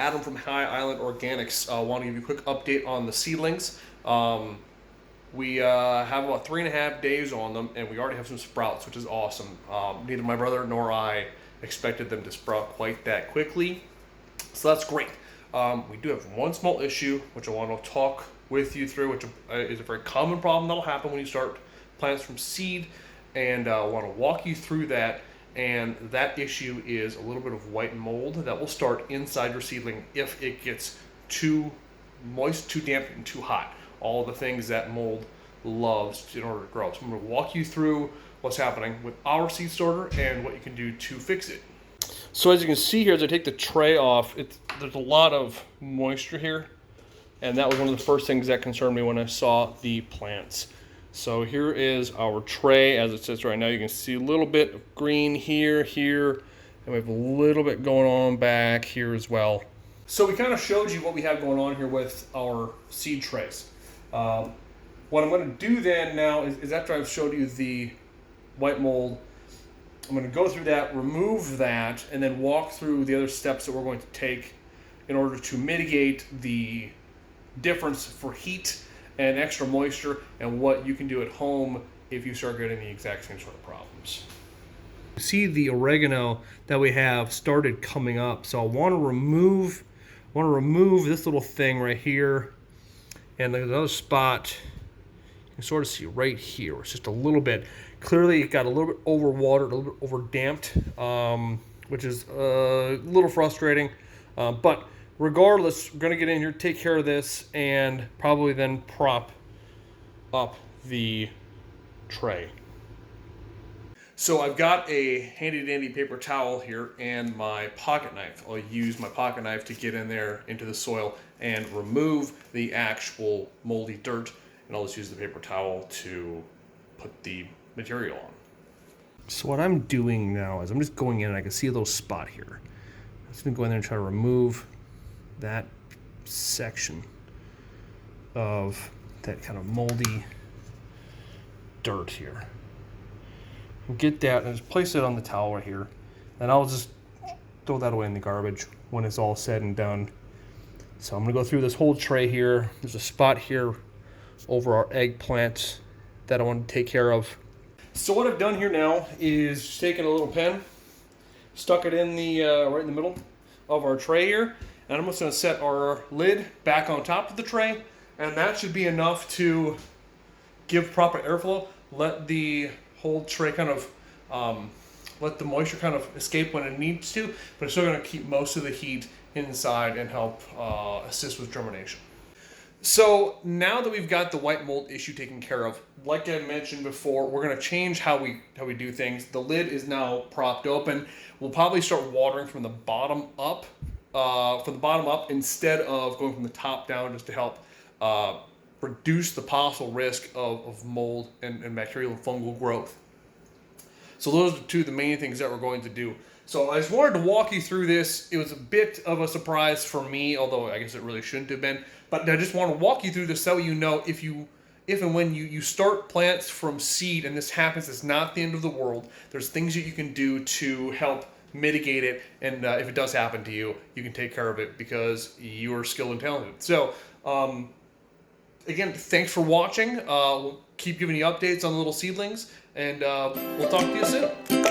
Adam from High Island Organics. Want to give you a quick update on the seedlings. We have about 3.5 days on them, and we already have some sprouts, which is awesome. Neither my brother nor I expected them to sprout quite that quickly, so that's great. We do have one small issue, which I want to talk with you through, which is a very common problem that'll happen when you start plants from seed, and I want to walk you through that. And that issue is a little bit of white mold that will start inside your seedling if it gets too moist, too damp, and too hot. All the things that mold loves in order to grow. So I'm going to walk you through what's happening with our seed starter and what you can do to fix it. So as you can see here, as I take the tray off, there's a lot of moisture here. And that was one of the first things that concerned me when I saw the plants. So here is our tray as it sits right now. You can see a little bit of green here, and we have a little bit going on back here as well. So we kind of showed you what we have going on here with our seed trays. What I'm going to do then now is after I've showed you the white mold, I'm going to go through that, remove that, and then walk through the other steps that we're going to take in order to mitigate the difference for heat and extra moisture, and what you can do at home if you start getting the exact same sort of problems. See the oregano that we have started coming up, so I want to remove this little thing right here, and there's another spot you can sort of see right here. It's just a little bit. Clearly it got a little bit overwatered, a little bit over damped, which is a little frustrating, but regardless, we're going to get in here, take care of this, and probably then prop up the tray. So I've got a handy dandy paper towel here and my pocket knife. I'll use my pocket knife to get in there into the soil and remove the actual moldy dirt, and I'll just use the paper towel to put the material on. So what I'm doing now is I'm just going in, and I can see a little spot here. I'm just going to go in there and try to remove that section of that kind of moldy dirt here. And get that and just place it on the towel right here, and I'll just throw that away in the garbage when it's all said and done. So I'm gonna go through this whole tray here. There's a spot here over our eggplant that I want to take care of. So what I've done here now is just taken a little pen, stuck it in the right in the middle of our tray here. And I'm just going to set our lid back on top of the tray, and that should be enough to give proper airflow, let the whole tray kind of, let the moisture kind of escape when it needs to, but it's still going to keep most of the heat inside and help assist with germination. So now that we've got the white mold issue taken care of, like I mentioned before, we're going to change how we do things. The lid is now propped open. We'll probably start watering from the bottom up. Instead of going from the top down, just to help reduce the possible risk of mold and bacterial and fungal growth. So those are two of the main things that we're going to do. So I just wanted to walk you through this. It was a bit of a surprise for me, although I guess it really shouldn't have been. But I just want to walk you through this so you know if and when you start plants from seed and this happens, it's not the end of the world. There's things that you can do to help mitigate it, and if it does happen to you, you can take care of it because you are skilled and talented. So again, thanks for watching. We'll keep giving you updates on the little seedlings, and we'll talk to you soon.